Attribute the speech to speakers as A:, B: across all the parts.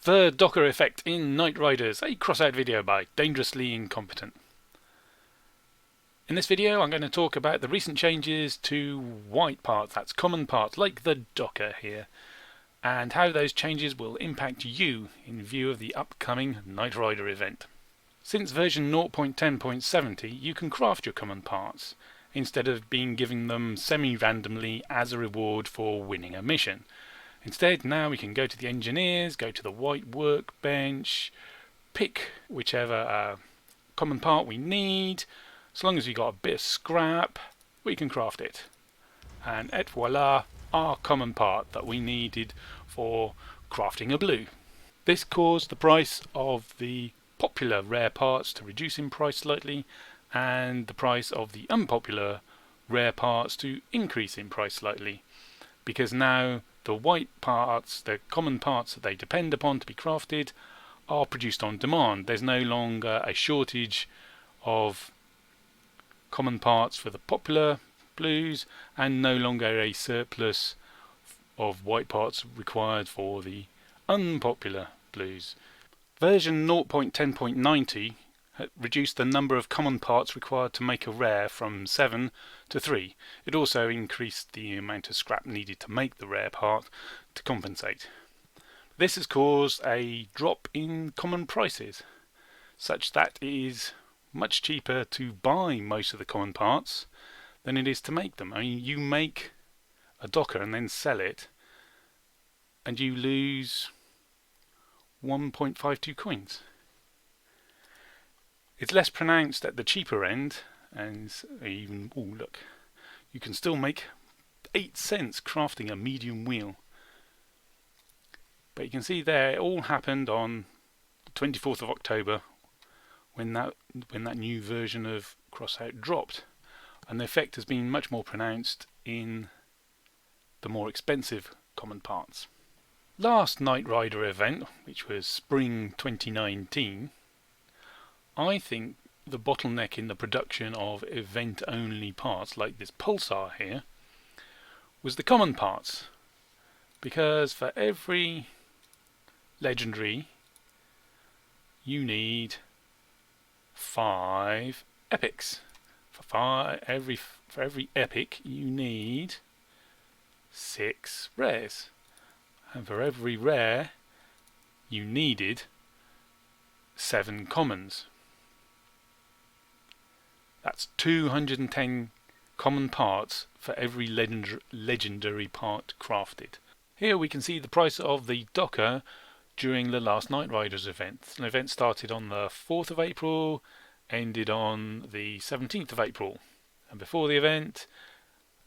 A: The Docker effect in Knight Riders, a Crossout video by Dangerously Incompetent. In this video I'm going to talk about the recent changes to white parts, that's common parts like the Docker here, and how those changes will impact you in view of the upcoming Knight Rider event. Since version 0.10.70 you can craft your common parts, instead of being given them semi-randomly as a reward for winning a mission. Instead, now we can go to the engineers, go to the white workbench, pick whichever common part we need. As long as we've got a bit of scrap, we can craft it. And et voila, our common part that we needed for crafting a blue. This caused the price of the popular rare parts to reduce in price slightly, and the price of the unpopular rare parts to increase in price slightly. Because now the white parts, the common parts that they depend upon to be crafted, are produced on demand. There's no longer a shortage of common parts for the popular blues, and no longer a surplus of white parts required for the unpopular blues. Version 0.10.90 reduced the number of common parts required to make a rare from 7 to 3. It also increased the amount of scrap needed to make the rare part to compensate. This has caused a drop in common prices, such that it is much cheaper to buy most of the common parts than it is to make them. I mean, you make a Docker and then sell it, and you lose 1.52 coins. It's less pronounced at the cheaper end, and even, oh look, you can still make 8 cents crafting a medium wheel. But you can see there, it all happened on the 24th of October when that new version of Crossout dropped, and the effect has been much more pronounced in the more expensive common parts. Last Knight Rider event, which was spring 2019, I think the bottleneck in the production of event-only parts like this pulsar here was the common parts, because for every legendary you need 5 epics. For every epic you need 6 rares, and for every rare you needed 7 commons. That's 210 common parts for every legendary part crafted. Here we can see the price of the Docker during the last Knight Riders event. The event started on the 4th of April, ended on the 17th of April. And before the event,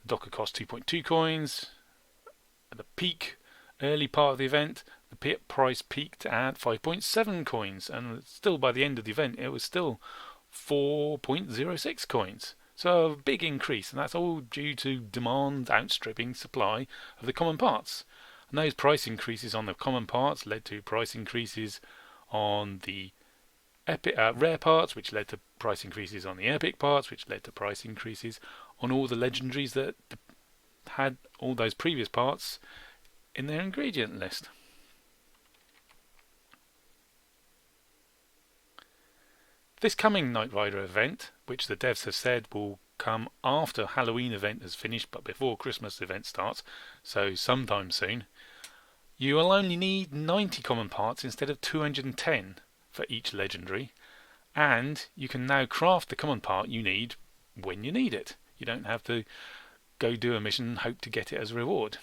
A: the Docker cost 2.2 coins. At the peak, early part of the event, the price peaked at 5.7 coins, and still by the end of the event it was still 4.06 coins. So a big increase, and that's all due to demand outstripping supply of the common parts. And those price increases on the common parts led to price increases on the rare parts, which led to price increases on the epic parts, which led to price increases on all the legendaries that had all those previous parts in their ingredient list. This coming Knight Rider event, which the devs have said will come after Halloween event has finished but before Christmas event starts, so sometime soon, you will only need 90 common parts instead of 210 for each legendary, and you can now craft the common part you need when you need it. You don't have to go do a mission and hope to get it as a reward.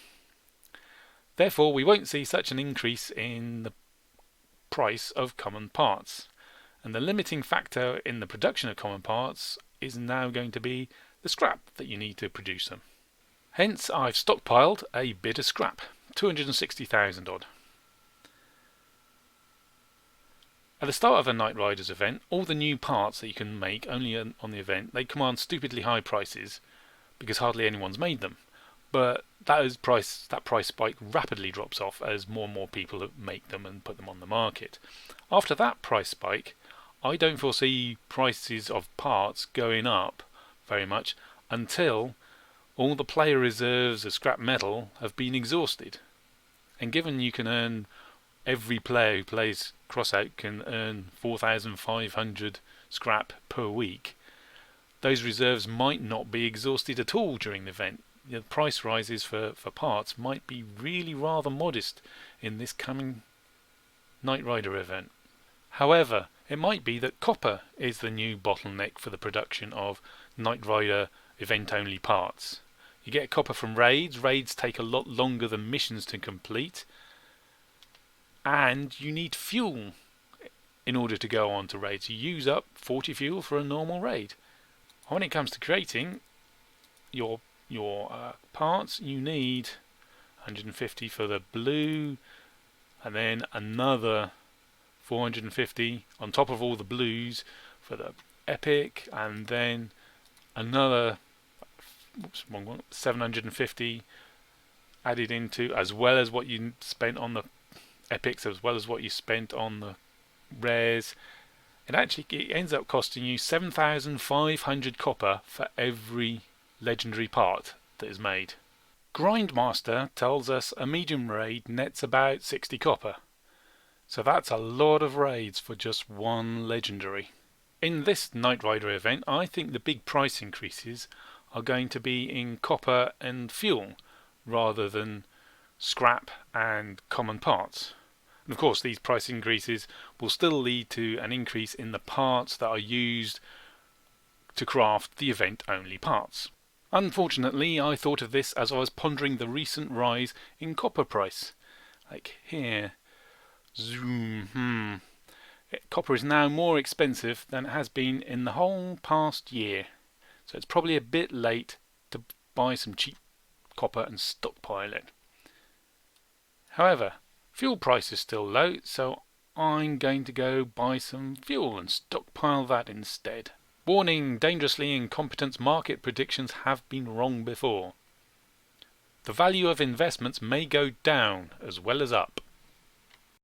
A: Therefore, we won't see such an increase in the price of common parts. And the limiting factor in the production of common parts is now going to be the scrap that you need to produce them. Hence, I've stockpiled a bit of scrap, 260,000 odd. At the start of a Knight Riders event, all the new parts that you can make only on the event, they command stupidly high prices because hardly anyone's made them. But that price spike rapidly drops off as more and more people make them and put them on the market. After that price spike, I don't foresee prices of parts going up very much until all the player reserves of scrap metal have been exhausted. And given you can earn every player who plays Crossout can earn 4,500 scrap per week, those reserves might not be exhausted at all during the event. The price rises for parts might be really rather modest in this coming Knight Rider event. However, it might be that copper is the new bottleneck for the production of Knight Rider event-only parts. You get copper from raids. Raids take a lot longer than missions to complete, and you need fuel in order to go on to raids. You use up 40 fuel for a normal raid. When it comes to creating your parts, you need 150 for the blue, and then another 450 on top of all the blues for the epic, and then another 750 added into, as well as what you spent on the epics, as well as what you spent on the rares. It ends up costing you 7,500 copper for every legendary part that is made. Grindmaster tells us a medium raid nets about 60 copper, so that's a lot of raids for just one legendary. In this Knight Rider event, I think the big price increases are going to be in copper and fuel rather than scrap and common parts. And of course, these price increases will still lead to an increase in the parts that are used to craft the event-only parts. Unfortunately, I thought of this as I was pondering the recent rise in copper price. Like here, zoom, copper is now more expensive than it has been in the whole past year. So it's probably a bit late to buy some cheap copper and stockpile it. However, fuel price is still low, so I'm going to go buy some fuel and stockpile that instead. Warning, dangerously incompetent market predictions have been wrong before. The value of investments may go down as well as up.